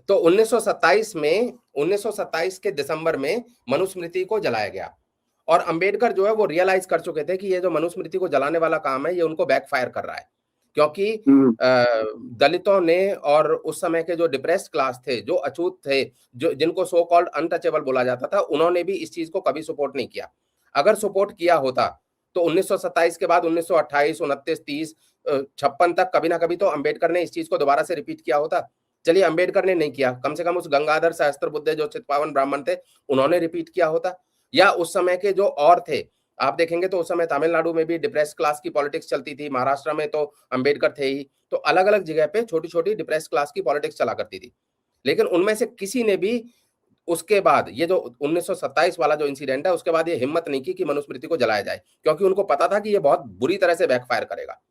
तो 1927 के दिसंबर में मनुस्मृति को जलाया गया। और अंबेडकर जो है वो रियलाइज कर चुके थे कि ये जो मनुस्मृति को जलाने वाला काम है ये उनको बैकफायर कर रहा है, क्योंकि दलितों ने और उस समय के जो डिप्रेस्ड क्लास थे, जो अछूत थे, जो जिनको सो कॉल्ड अनटचेबल बोला जाता था, उन्होंने भी इस चीज को कभी सपोर्ट नहीं किया। अगर सपोर्ट किया होता तो 1927 के बाद 1928, 29, 30, 56 तक कभी ना कभी तो अंबेडकर ने इस चीज को दोबारा से रिपीट किया होता। चलिए अंबेडकर ने नहीं किया, कम से कम उस गंगाधर सहस्त्रबुद्धे जो चित्पावन ब्राह्मण थे उन्होंने रिपीट किया होता, या उस समय के जो और थे। आप देखेंगे तो उस समय तमिलनाडु में भी डिप्रेस क्लास की पॉलिटिक्स चलती थी, महाराष्ट्र में तो अंबेडकर थे ही, तो अलग अलग जगह पे छोटी छोटी डिप्रेस क्लास की पॉलिटिक्स चला करती थी। लेकिन उनमें से किसी ने भी उसके बाद ये जो 1927 वाला जो इंसिडेंट है उसके बाद ये हिम्मत नहीं की कि मनुस्मृति को जलाया जाए, क्योंकि उनको पता था कि ये बहुत बुरी तरह से बैकफायर करेगा।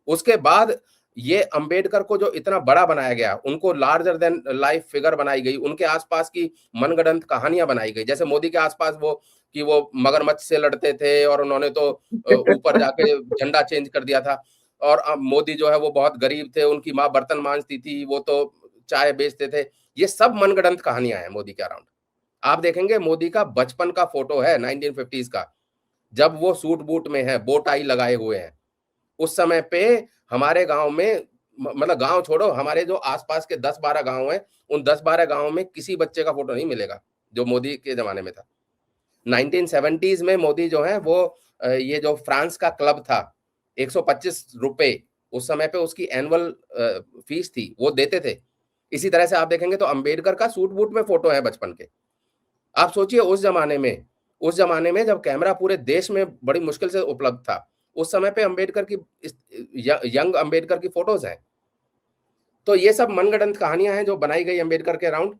उसके बाद ये अंबेडकर को जो इतना बड़ा बनाया गया, उनको लार्जर देन लाइफ फिगर बनाई गई, उनके आसपास की मनगढ़ंत कहानियां बनाई गई। जैसे मोदी के आसपास वो कि वो मगरमच्छ से लड़ते थे और उन्होंने तो ऊपर जाके झंडा चेंज कर दिया था। और मोदी जो है वो बहुत गरीब थे, उनकी माँ बर्तन मांजती थी, वो तो चाय बेचते थे। ये सब मनगढ़ंत कहानियां हैं मोदी के अराउंड। आप देखेंगे मोदी का बचपन का फोटो है 1950s का, जब वो सूट बूट में है, बो टाई लगाए हुए हैं। उस समय पे हमारे गांव में, मतलब गांव छोड़ो, हमारे जो आसपास के 10-12 गांव हैं, उन 10-12 गांव में किसी बच्चे का फोटो नहीं मिलेगा जो मोदी के जमाने में था। 1970s में मोदी जो है वो ये जो फ्रांस का क्लब था, 125 रुपए उस समय पे उसकी एनुअल फीस थी, वो देते थे। इसी तरह से आप देखेंगे तो अंबेडकर का सूट बूट में फोटो है बचपन के। आप सोचिए उस जमाने में जब कैमरा पूरे देश में बड़ी मुश्किल से उपलब्ध था, उस समय पे अंबेडकर की यंग अंबेडकर की फोटोज हैं। तो ये सब मनगढ़ंत कहानियां हैं जो बनाई गई अंबेडकर के अराउंड।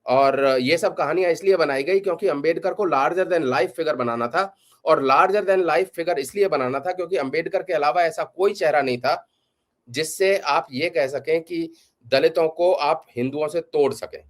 और ये सब कहानियां इसलिए बनाई गई क्योंकि अंबेडकर को लार्जर देन लाइफ फिगर बनाना था। और लार्जर देन लाइफ फिगर इसलिए बनाना था क्योंकि अंबेडकर के अलावा ऐसा कोई चेहरा नहीं था जिससे आप ये कह सकें कि दलितों को आप हिंदुओं से तोड़ सकें।